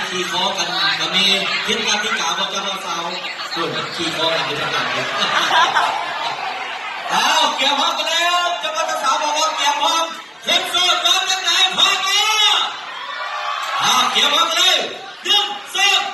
ขี่คอกันก็มีทิศการที่กล่าวว่าจะมาเสาส่วนขี่คอกันอยู่ทางไหนแล้วเกี่ยวพร้อมกันแล้วจะมาสาวบอกว่าเกี่ยวพร้อมเห็นโซ่ตอนยังไงพร้อมไหมเกี่ยวพร้อมกันเลย1 2